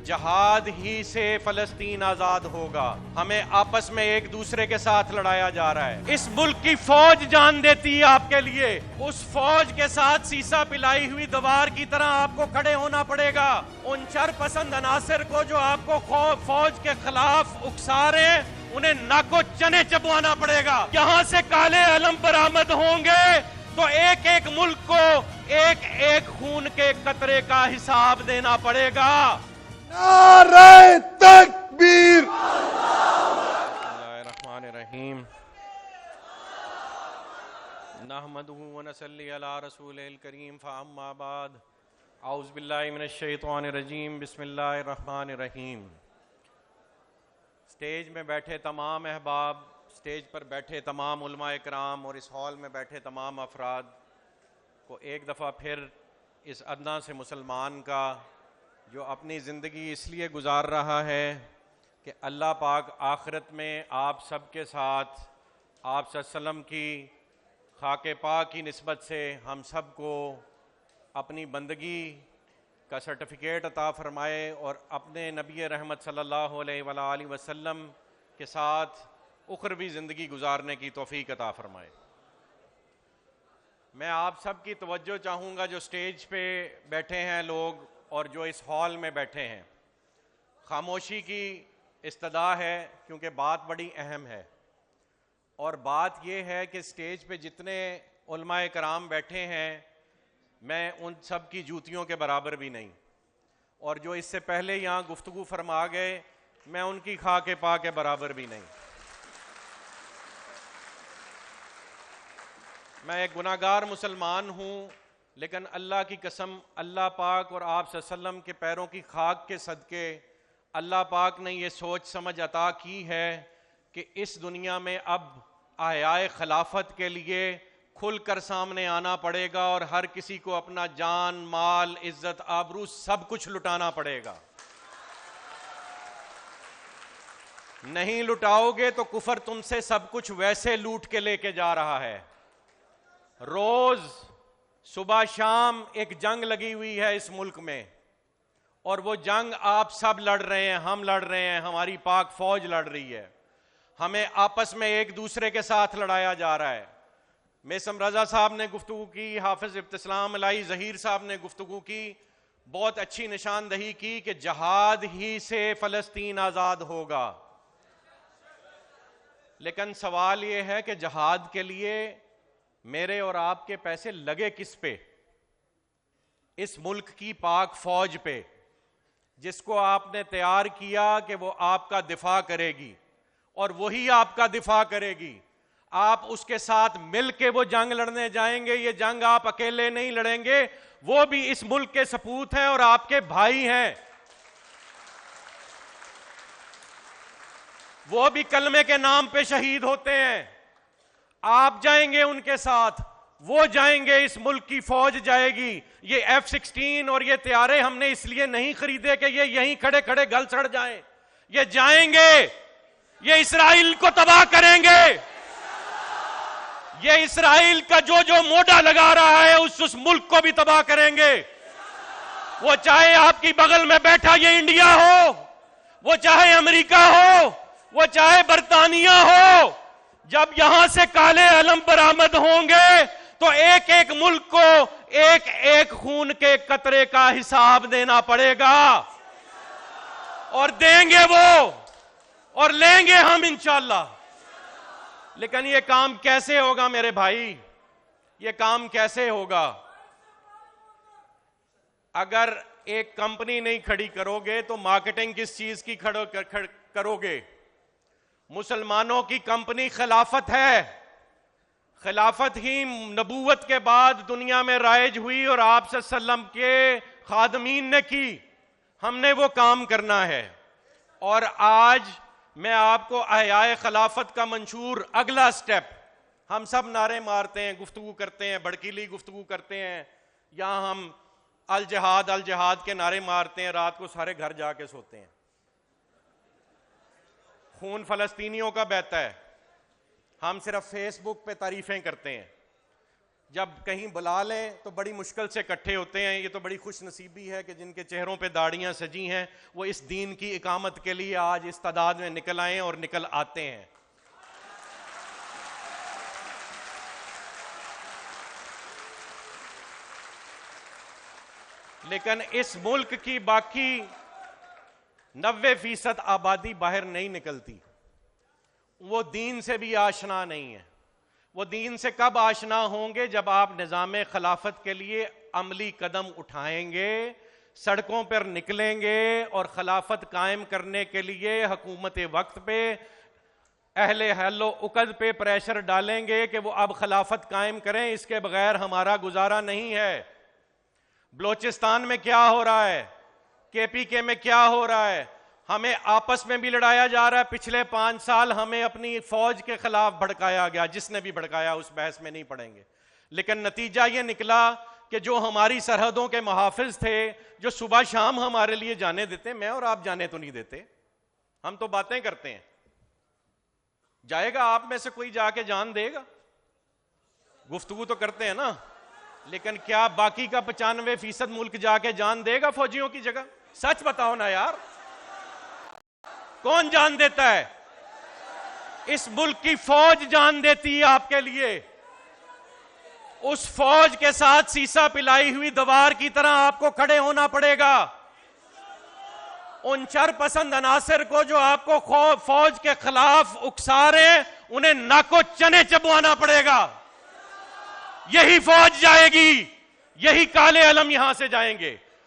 جہاد ہی سے فلسطین آزاد ہوگا. ہمیں آپس میں ایک دوسرے کے ساتھ لڑایا جا رہا ہے. اس ملک کی فوج جان دیتی ہے آپ کے لیے. اس فوج کے ساتھ سیسا پلائی ہوئی دیوار کی طرح آپ کو کھڑے ہونا پڑے گا. ان شر پسند عناصر کو جو آپ کو فوج کے خلاف اکسا رہے ہیں انہیں ناکو چنے چبوانا پڑے گا. یہاں سے کالے علم برآمد ہوں گے تو ایک ایک ملک کو ایک ایک خون کے قطرے کا حساب دینا پڑے گا. نعرہ تکبیر. بسم اللہ الرحمن الرحیم. نحمده ونصلی علی رسول الکریم فاما بعد. اعوذ باللہ من الشیطان الرجیم. بسم اللہ الرحمن الرحیم. سٹیج میں بیٹھے تمام احباب، سٹیج پر بیٹھے تمام علماء اکرام اور اس ہال میں بیٹھے تمام افراد کو ایک دفعہ پھر اس ادنا سے مسلمان کا جو اپنی زندگی اس لیے گزار رہا ہے کہ اللہ پاک آخرت میں آپ سب کے ساتھ آپ صلی اللہ علیہ وسلم کی خاک پاک کی نسبت سے ہم سب کو اپنی بندگی کا سرٹیفکیٹ عطا فرمائے اور اپنے نبی رحمت صلی اللہ علیہ وآلہ وسلم کے ساتھ اخروی زندگی گزارنے کی توفیق عطا فرمائے. میں آپ سب کی توجہ چاہوں گا جو سٹیج پہ بیٹھے ہیں لوگ اور جو اس ہال میں بیٹھے ہیں. خاموشی کی استدعا ہے کیونکہ بات بڑی اہم ہے، اور بات یہ ہے کہ سٹیج پہ جتنے علماء کرام بیٹھے ہیں میں ان سب کی جوتیوں کے برابر بھی نہیں، اور جو اس سے پہلے یہاں گفتگو فرما گئے میں ان کی خاک پاک کے برابر بھی نہیں. میں ایک گناہ گار مسلمان ہوں، لیکن اللہ کی قسم اللہ پاک اور آپ صلی اللہ علیہ وسلم کے پیروں کی خاک کے صدقے اللہ پاک نے یہ سوچ سمجھ عطا کی ہے کہ اس دنیا میں اب احیاء خلافت کے لیے کھل کر سامنے آنا پڑے گا اور ہر کسی کو اپنا جان، مال، عزت، آبرو سب کچھ لٹانا پڑے گا. نہیں لٹاؤ گے تو کفر تم سے سب کچھ ویسے لوٹ کے لے کے جا رہا ہے. روز صبح شام ایک جنگ لگی ہوئی ہے اس ملک میں، اور وہ جنگ آپ سب لڑ رہے ہیں، ہم لڑ رہے ہیں، ہماری پاک فوج لڑ رہی ہے. ہمیں آپس میں ایک دوسرے کے ساتھ لڑایا جا رہا ہے. میسم رضا صاحب نے گفتگو کی، حافظ ابتسام علائی ظہیر صاحب نے گفتگو کی، بہت اچھی نشاندہی کی کہ جہاد ہی سے فلسطین آزاد ہوگا. لیکن سوال یہ ہے کہ جہاد کے لیے میرے اور آپ کے پیسے لگے کس پہ؟ اس ملک کی پاک فوج پہ، جس کو آپ نے تیار کیا کہ وہ آپ کا دفاع کرے گی اور وہی آپ کا دفاع کرے گی. آپ اس کے ساتھ مل کے وہ جنگ لڑنے جائیں گے. یہ جنگ آپ اکیلے نہیں لڑیں گے، وہ بھی اس ملک کے سپوت ہیں اور آپ کے بھائی ہیں. وہ بھی کلمے کے نام پہ شہید ہوتے ہیں. آپ جائیں گے ان کے ساتھ، وہ جائیں گے، اس ملک کی فوج جائے گی. یہ F-16 اور یہ طیارے ہم نے اس لیے نہیں خریدے کہ یہ یہیں کھڑے کھڑے گل سڑ جائیں. یہ جائیں گے، یہ اسرائیل کو تباہ کریں گے. یہ اسرائیل کا جو موڈا لگا رہا ہے اس ملک کو بھی تباہ کریں گے. وہ چاہے آپ کی بغل میں بیٹھا یہ انڈیا ہو، وہ چاہے امریکہ ہو، وہ چاہے برطانیہ ہو. جب یہاں سے کالے علم برآمد ہوں گے تو ایک ایک ملک کو ایک ایک خون کے قطرے کا حساب دینا پڑے گا، اور دیں گے وہ، اور لیں گے ہم انشاءاللہ. لیکن یہ کام کیسے ہوگا میرے بھائی؟ یہ کام کیسے ہوگا؟ اگر ایک کمپنی نہیں کھڑی کرو گے تو مارکیٹنگ کس چیز کی کرو گے؟ مسلمانوں کی کمپنی خلافت ہے. خلافت ہی نبوت کے بعد دنیا میں رائج ہوئی اور آپ صلی اللہ علیہ وسلم کے خادمین نے کی. ہم نے وہ کام کرنا ہے. اور آج میں آپ کو احیاء خلافت کا منشور اگلا سٹیپ، ہم سب نعرے مارتے ہیں، گفتگو کرتے ہیں، بھڑکیلی گفتگو کرتے ہیں، یہاں ہم الجہاد الجہاد کے نعرے مارتے ہیں، رات کو سارے گھر جا کے سوتے ہیں. خون فلسطینیوں کا بہتا ہے، ہم صرف فیس بک پہ تعریفیں کرتے ہیں. جب کہیں بلا لیں تو بڑی مشکل سے اکٹھے ہوتے ہیں. یہ تو بڑی خوش نصیبی ہے کہ جن کے چہروں پہ داڑیاں سجی ہیں وہ اس دین کی اقامت کے لیے آج اس تعداد میں نکل آئے اور نکل آتے ہیں. لیکن اس ملک کی باقی 90% آبادی باہر نہیں نکلتی. وہ دین سے بھی آشنا نہیں ہے. وہ دین سے کب آشنا ہوں گے؟ جب آپ نظام خلافت کے لیے عملی قدم اٹھائیں گے، سڑکوں پر نکلیں گے اور خلافت قائم کرنے کے لیے حکومت وقت پہ، اہل حل و عقد پہ پریشر ڈالیں گے کہ وہ اب خلافت قائم کریں. اس کے بغیر ہمارا گزارا نہیں ہے. بلوچستان میں کیا ہو رہا ہے، کے پی کے میں کیا ہو رہا ہے، ہمیں آپس میں بھی لڑایا جا رہا ہے. پچھلے 5 سال ہمیں اپنی فوج کے خلاف بھڑکایا گیا. جس نے بھی بھڑکایا اس بحث میں نہیں پڑیں گے. لیکن نتیجہ یہ نکلا کہ جو ہماری سرحدوں کے محافظ تھے، جو صبح شام ہمارے لیے جانے دیتے، میں اور آپ جانے تو نہیں دیتے، ہم تو باتیں کرتے ہیں. جائے گا آپ میں سے کوئی جا کے جان دے گا؟ گفتگو تو کرتے ہیں نا. لیکن کیا باقی کا 95% ملک جا کے جان دے گا فوجیوں کی جگہ؟ سچ بتاؤ نا یار، کون جان دیتا ہے؟ اس ملک کی فوج جان دیتی ہے آپ کے لیے. اس فوج کے ساتھ سیسا پلائی ہوئی دیوار کی طرح آپ کو کھڑے ہونا پڑے گا. ان شر پسند عناصر کو جو آپ کو فوج کے خلاف اکسا رہے ہیں، انہیں ناکو چنے چبوانا پڑے گا. یہی فوج جائے گی، یہی کالے علم یہاں سے جائیں گے.